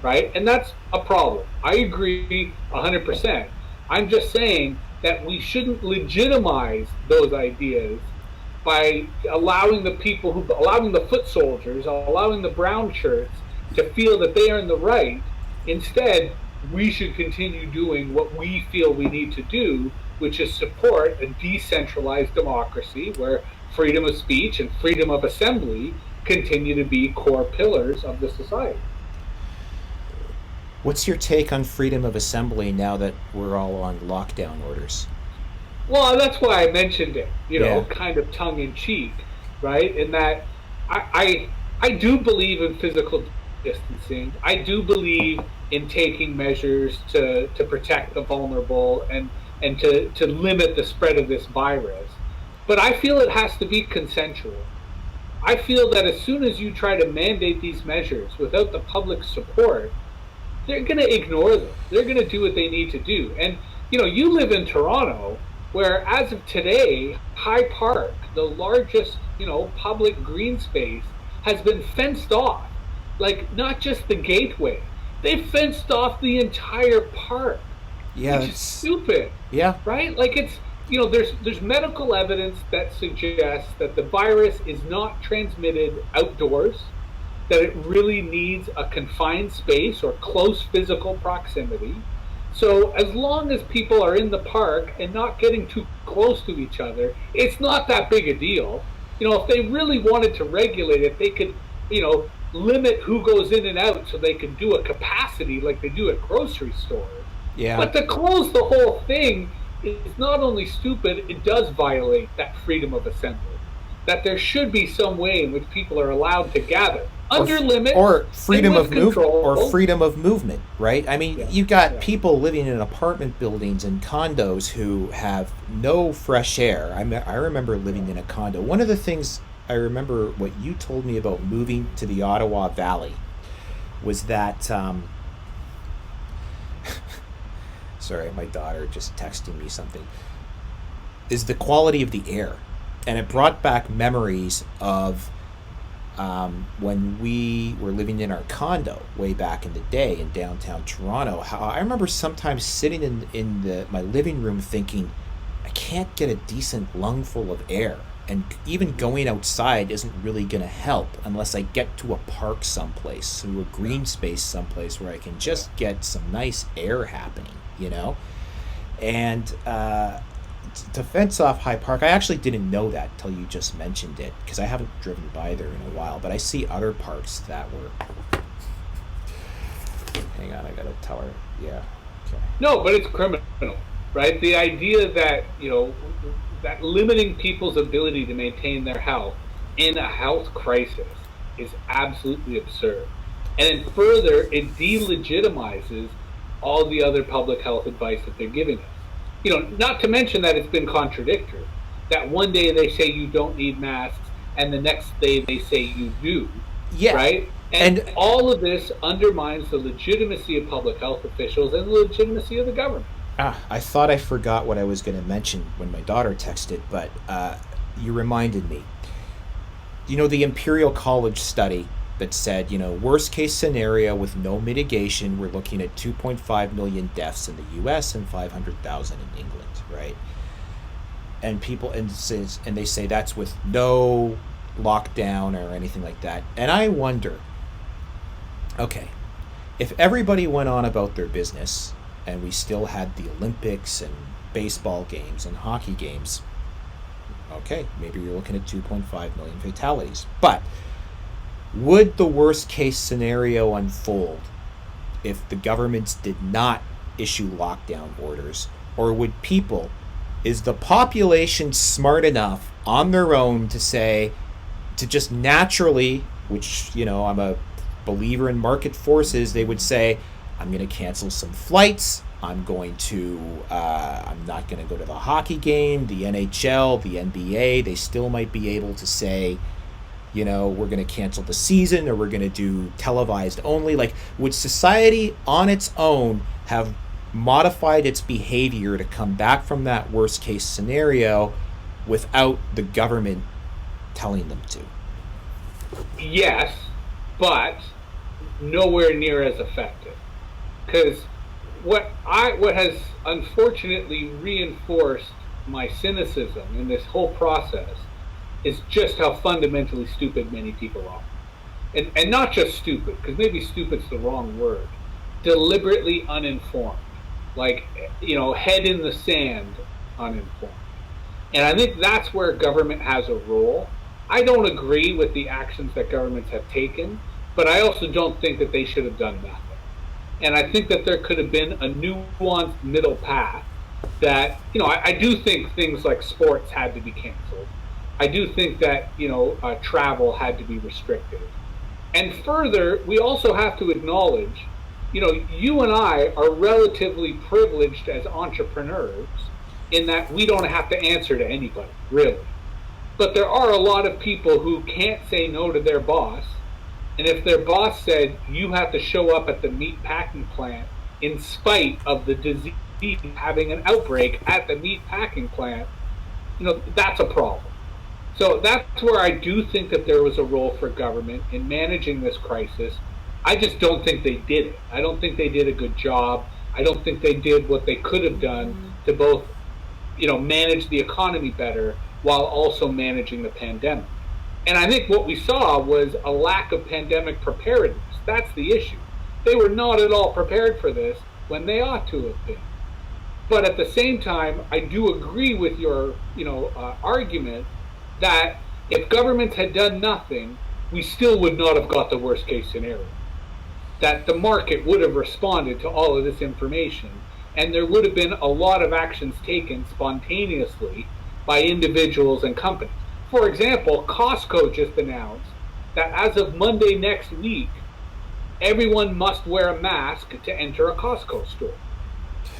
right? And that's a problem. I agree 100%. I'm just saying that we shouldn't legitimize those ideas by allowing allowing the foot soldiers, allowing the brown shirts to feel that they are in the right. Instead, we should continue doing what we feel we need to do, which is support a decentralized democracy where freedom of speech and freedom of assembly continue to be core pillars of the society. What's your take on freedom of assembly now that we're all on lockdown orders? Well, that's why I mentioned it, Yeah. kind of tongue in cheek, right? In that I do believe in physical distancing. I do believe in taking measures to protect the vulnerable and to limit the spread of this virus. But I feel it has to be consensual. I feel that as soon as you try to mandate these measures without the public support, they're going to ignore them. They're going to do what they need to do. And, you live in Toronto, where as of today, High Park, the largest, public green space, has been fenced off. Like, not just the gateway. They fenced off the entire park. Yeah, Which is stupid. Yeah. Right? Like, it's, there's medical evidence that suggests that the virus is not transmitted outdoors, that it really needs a confined space or close physical proximity. So as long as people are in the park and not getting too close to each other, it's not that big a deal. If they really wanted to regulate it, they could, limit who goes in and out so they can do a capacity like they do at grocery stores. Yeah. But to close the whole thing is not only stupid, it does violate that freedom of assembly. That there should be some way in which people are allowed to gather under limits or freedom of freedom of movement, right? I mean, you've got people living in apartment buildings and condos who have no fresh air. I remember living in a condo. One of the things I remember what you told me about moving to the Ottawa Valley was that sorry, my daughter just texting me something, is the quality of the air. And it brought back memories of when we were living in our condo way back in the day in downtown Toronto. How I remember sometimes sitting in my living room thinking, I can't get a decent lungful of air. And even going outside isn't really going to help unless I get to a park someplace, to a green space someplace where I can just get some nice air happening, And to fence off High Park, I actually didn't know that till you just mentioned it, because I haven't driven by there in a while, but I see other parks that were... Hang on, I gotta tell her. Yeah, okay. No, but it's criminal, right? The idea that, that limiting people's ability to maintain their health in a health crisis is absolutely absurd. And then further, it delegitimizes all the other public health advice that they're giving us. Not to mention that it's been contradictory. That one day they say you don't need masks, and the next day they say you do. Yeah. Right? And all of this undermines the legitimacy of public health officials and the legitimacy of the government. I thought I forgot what I was going to mention when my daughter texted, but you reminded me. The Imperial College study that said, worst case scenario with no mitigation, we're looking at 2.5 million deaths in the U.S. and 500,000 in England, right? And they say that's with no lockdown or anything like that. And I wonder, okay, if everybody went on about their business and we still had the Olympics and baseball games and hockey games, okay, maybe you're looking at 2.5 million fatalities. But would the worst case scenario unfold if the governments did not issue lockdown orders? Or is the population smart enough on their own to just naturally, which, I'm a believer in market forces, they would say, I'm going to cancel some flights, I'm not going to go to the hockey game, the NHL, the NBA. They still might be able to say, you know, we're going to cancel the season, or we're going to do televised only. Like, would society on its own have modified its behavior to come back from that worst case scenario without the government telling them to? Yes, but nowhere near as effective. Because what has unfortunately reinforced my cynicism in this whole process is just how fundamentally stupid many people are. And not just stupid, because maybe stupid's the wrong word. Deliberately uninformed. Like, you know, head in the sand uninformed. And I think that's where government has a role. I don't agree with the actions that governments have taken, but I also don't think that they should have done nothing. And I think that there could have been a nuanced middle path that, you know, I do think things like sports had to be canceled. I do think that, you know, travel had to be restricted. And further, we also have to acknowledge, you know, you and I are relatively privileged as entrepreneurs in that we don't have to answer to anybody, really. But there are a lot of people who can't say no to their boss. And if their boss said, you have to show up at the meat packing plant in spite of the disease having an outbreak at the meat packing plant, you know, that's a problem. So that's where I do think that there was a role for government in managing this crisis. I just don't think they did it. I don't think they did a good job. I don't think they did what they could have done to both, you know, manage the economy better while also managing the pandemic. And I think what we saw was a lack of pandemic preparedness. That's the issue. They were not at all prepared for this when they ought to have been. But at the same time, I do agree with your, you know, argument that if governments had done nothing, we still would not have got the worst case scenario. That the market would have responded to all of this information, and there would have been a lot of actions taken spontaneously by individuals and companies. For example, Costco just announced that as of Monday next week, everyone must wear a mask to enter a Costco store.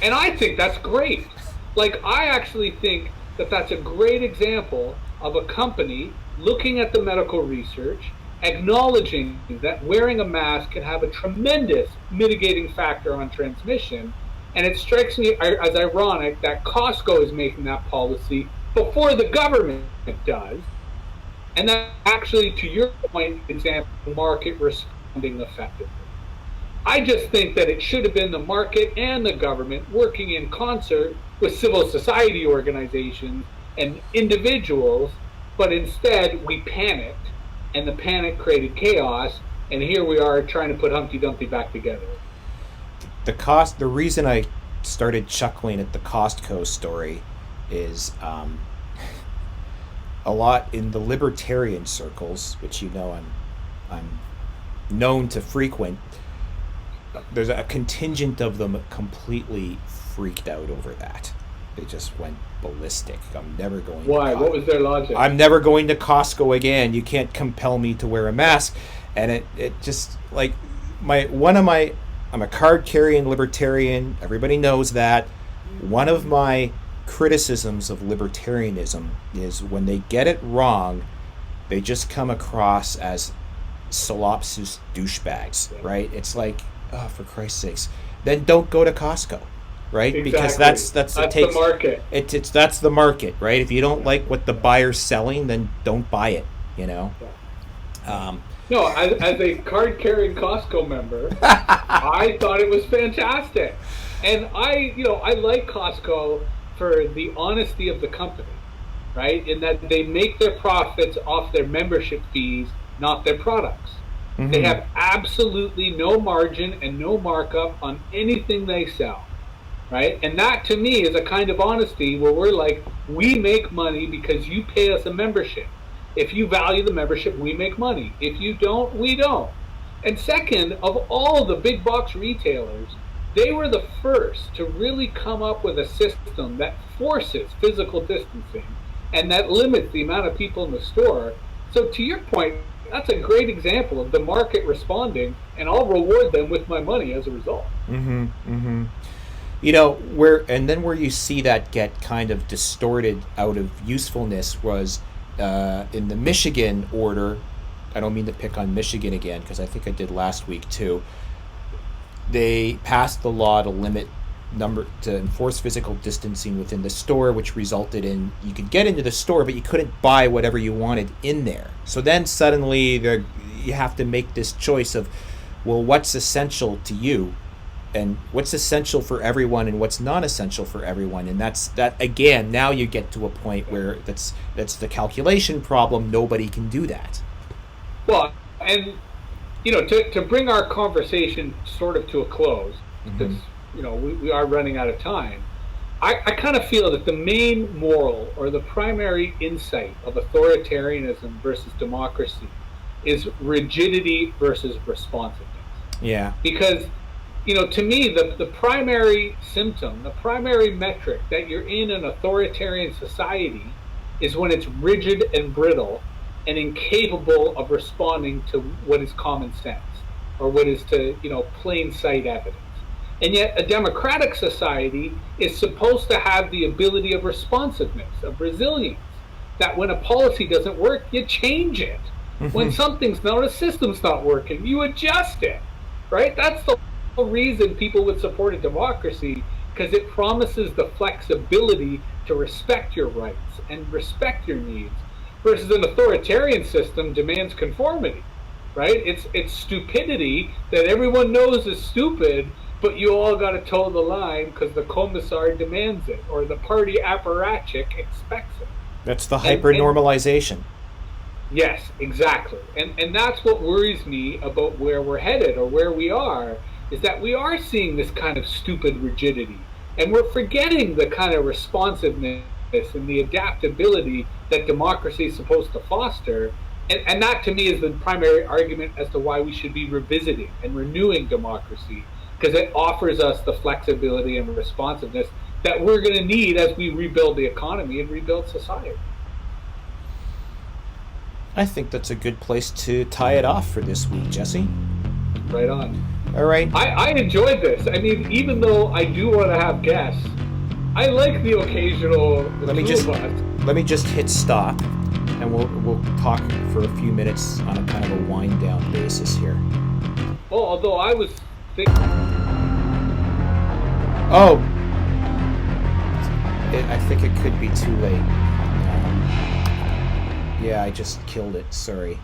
And I think that's great. Like, I actually think that that's a great example of a company looking at the medical research, acknowledging that wearing a mask can have a tremendous mitigating factor on transmission. And it strikes me as ironic that Costco is making that policy before the government does. And that actually, to your point, example, the market responding effectively. I just think that it should have been the market and the government working in concert with civil society organizations and individuals, but instead we panicked, and the panic created chaos, and here we are trying to put Humpty Dumpty back together. The reason I started chuckling at the Costco story is a lot in the libertarian circles, which, you know, I'm known to frequent. There's a contingent of them completely freaked out over that. They just went ballistic. I'm never going. Why? What was their logic? I'm never going to Costco again. You can't compel me to wear a mask. And it just, like, I'm a card-carrying libertarian. Everybody knows that. One of my criticisms of libertarianism is when they get it wrong, they just come across as solipsist douchebags, right? It's like, oh, for Christ's sakes, then don't go to Costco, right? Exactly. Because that's the market. That's the market, right? If you don't like what the buyer's selling, then don't buy it, you know? Yeah. No, as a card-carrying Costco member, I thought it was fantastic. And I like Costco for the honesty of the company, right? In that they make their profits off their membership fees, not their products. Mm-hmm. They have absolutely no margin and no markup on anything they sell, right? And that, to me, is a kind of honesty where we're like, we make money because you pay us a membership. If you value the membership, we make money. If you don't, we don't. And second, of all the big box retailers, they were the first to really come up with a system that forces physical distancing and that limits the amount of people in the store. So to your point, that's a great example of the market responding, and I'll reward them with my money as a result. Mm-hmm. Mm-hmm. where you see that get kind of distorted out of usefulness was in the Michigan order. I don't mean to pick on Michigan again, because I think I did last week too. They passed the law to enforce physical distancing within the store, which resulted in you could get into the store, but you couldn't buy whatever you wanted in there. So then suddenly you have to make this choice of, well, what's essential to you, and what's essential for everyone, and what's not essential for everyone. And that again, now you get to a point where that's the calculation problem. Nobody can do that. Well, and to bring our conversation sort of to a close, because we are running out of time. I kind of feel that the main moral or the primary insight of authoritarianism versus democracy is rigidity versus responsiveness. Yeah. Because, to me, the primary symptom, the primary metric that you're in an authoritarian society is when it's rigid and brittle and incapable of responding to what is common sense or what is to, plain sight evidence. And yet a democratic society is supposed to have the ability of responsiveness, of resilience, that when a policy doesn't work, you change it. When a system's not working, you adjust it, right? That's the whole reason people would support a democracy, because it promises the flexibility to respect your rights and respect your needs, versus an authoritarian system demands conformity, right? It's stupidity that everyone knows is stupid, but you all got to toe the line because the commissar demands it, or the party apparatchik expects it. That's the hyper-normalization. Yes, exactly. And that's what worries me about where we're headed, or where we are, is that we are seeing this kind of stupid rigidity. And we're forgetting the kind of responsiveness and the adaptability that democracy is supposed to foster. And that, to me, is the primary argument as to why we should be revisiting and renewing democracy, because it offers us the flexibility and responsiveness that we're going to need as we rebuild the economy and rebuild society. I think that's a good place to tie it off for this week, Jesse. Right on. All right. I enjoyed this. I mean, even though I do want to have guests, I like the occasional. Let me just hit stop, and we'll talk for a few minutes on a kind of a wind down basis here. Oh, although I was thinking. Oh, I think it could be too late. Yeah, I just killed it. Sorry.